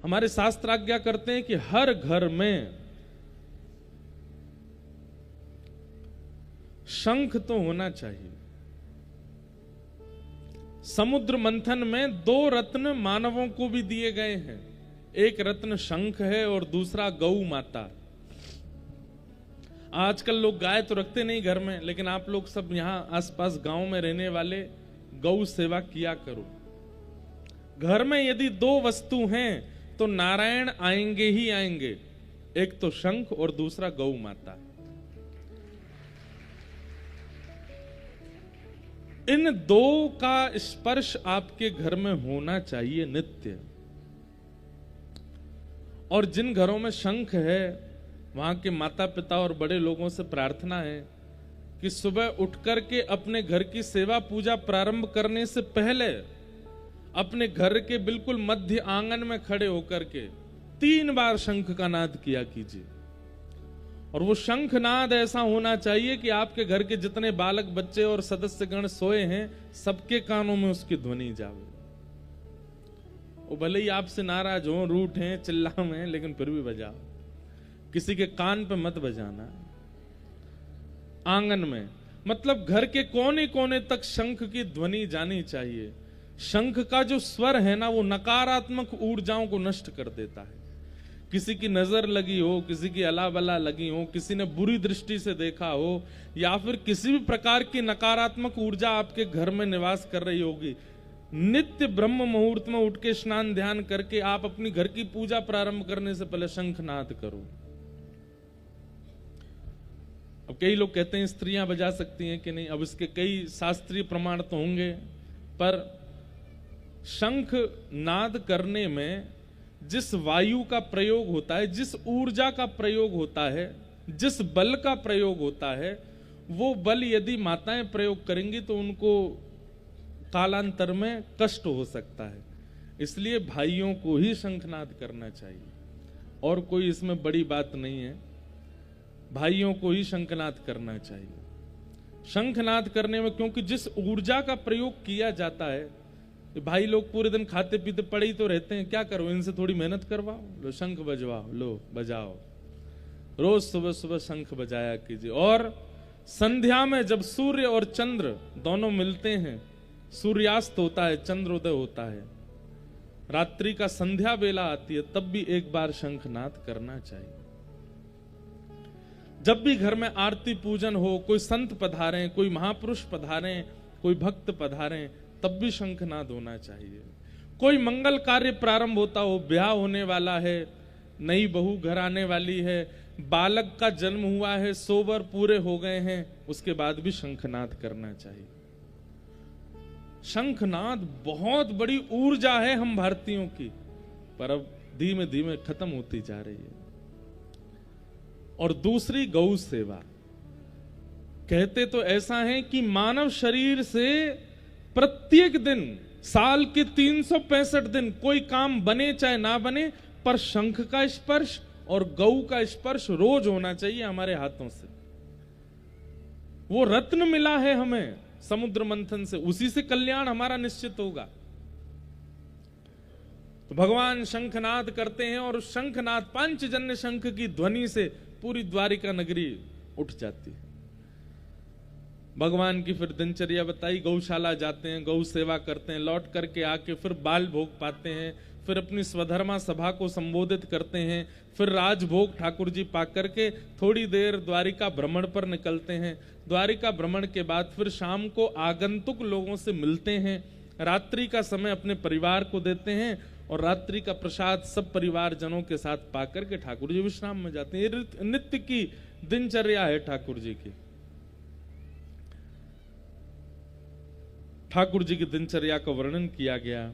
हमारे शास्त्र आज्ञा करते हैं कि हर घर में शंख तो होना चाहिए। समुद्र मंथन में 2 रत्न मानवों को भी दिए गए हैं। एक रत्न शंख है और दूसरा गौ माता। आजकल लोग गाय तो रखते नहीं घर में, लेकिन आप लोग सब यहां आसपास गांव में रहने वाले गौ सेवा किया करो। घर में यदि 2 वस्तु हैं तो नारायण आएंगे ही आएंगे, एक तो शंख और दूसरा गौ माता। इन 2 का स्पर्श आपके घर में होना चाहिए नित्य। और जिन घरों में शंख है वहां के माता पिता और बड़े लोगों से प्रार्थना है कि सुबह उठकर के अपने घर की सेवा पूजा प्रारंभ करने से पहले अपने घर के बिल्कुल मध्य आंगन में खड़े होकर के 3 बार शंख का नाद किया कीजिए। और वो शंख नाद ऐसा होना चाहिए कि आपके घर के जितने बालक बच्चे और सदस्यगण सोए हैं सबके कानों में उसकी ध्वनि जावे। वो भले ही आपसे नाराज हो, रूठ हैं, चिल्लाएं, लेकिन फिर भी बजाओ। किसी के कान पे मत बजाना। आंगन में मतलब घर के कोने कोने तक शंख की ध्वनि जानी चाहिए। शंख का जो स्वर है ना, वो नकारात्मक ऊर्जाओं को नष्ट कर देता है। किसी की नजर लगी हो, किसी की अला बला लगी हो, किसी ने बुरी दृष्टि से देखा हो, या फिर किसी भी प्रकार की नकारात्मक ऊर्जा आपके घर में निवास कर रही होगी, नित्य ब्रह्म मुहूर्त में उठ के स्नान ध्यान करके आप अपनी घर की पूजा प्रारंभ करने से पहले शंखनाद करो। अब कई लोग कहते हैं स्त्रियां बजा सकती हैं कि नहीं, अब इसके कई शास्त्रीय प्रमाण तो होंगे, पर शंख नाद करने में जिस वायु का प्रयोग होता है, जिस ऊर्जा का प्रयोग होता है, जिस बल का प्रयोग होता है, वो बल यदि माताएं प्रयोग करेंगी तो उनको कालांतर में कष्ट हो सकता है। इसलिए भाइयों को ही शंखनाद करना चाहिए, और कोई इसमें बड़ी बात नहीं है। भाइयों को ही शंखनाद करना चाहिए। शंखनाद करने में क्योंकि जिस ऊर्जा का प्रयोग किया जाता है, भाई लोग पूरे दिन खाते पीते पड़े ही तो रहते हैं, क्या करो, इनसे थोड़ी मेहनत करवाओ, लो शंख बजवाओ, लो बजाओ। रोज सुबह सुबह शंख बजाया कीजिए। और संध्या में जब सूर्य और चंद्र दोनों मिलते हैं, सूर्यास्त होता है, चंद्रोदय होता है, रात्रि का संध्या बेला आती है, तब भी एक बार शंखनाद करना चाहिए। जब भी घर में आरती पूजन हो, कोई संत पधारें, कोई महापुरुष पधारें, कोई भक्त पधारें, तब भी शंखनाद होना चाहिए। कोई मंगल कार्य प्रारंभ होता हो, ब्याह होने वाला है, नई बहू घर आने वाली है, बालक का जन्म हुआ है, 100 वर पूरे हो गए हैं, उसके बाद भी शंखनाद करना चाहिए। शंखनाद बहुत बड़ी ऊर्जा है हम भारतीयों की, पर अब धीमे धीमे खत्म होती जा रही है। और दूसरी गौ सेवा। कहते तो ऐसा है कि मानव शरीर से प्रत्येक दिन, साल के 365 दिन कोई काम बने चाहे ना बने, पर शंख का स्पर्श और गौ का स्पर्श रोज होना चाहिए हमारे हाथों से। वो रत्न मिला है हमें समुद्र मंथन से, उसी से कल्याण हमारा निश्चित होगा। तो भगवान शंखनाद करते हैं, और शंखनाद पांचजन्य शंख की ध्वनि से पूरी द्वारिका नगरी उठ जाती है। भगवान की फिर दिनचर्या बताई, गौशाला जाते हैं, गौ सेवा करते हैं, लौट करके आके फिर बाल भोग पाते हैं, फिर अपनी स्वधर्मा सभा को संबोधित करते हैं, फिर राजभोग ठाकुर जी पा करके थोड़ी देर द्वारिका भ्रमण पर निकलते हैं। द्वारिका भ्रमण के बाद फिर शाम को आगंतुक लोगों से मिलते हैं, रात्रि का समय अपने परिवार को देते हैं, और रात्रि का प्रसाद सब परिवार जनों के साथ पाकर के ठाकुर जी विश्राम में जाते हैं। ये नित्य की दिनचर्या है ठाकुर जी की। ठाकुर जी की दिनचर्या का वर्णन किया गया।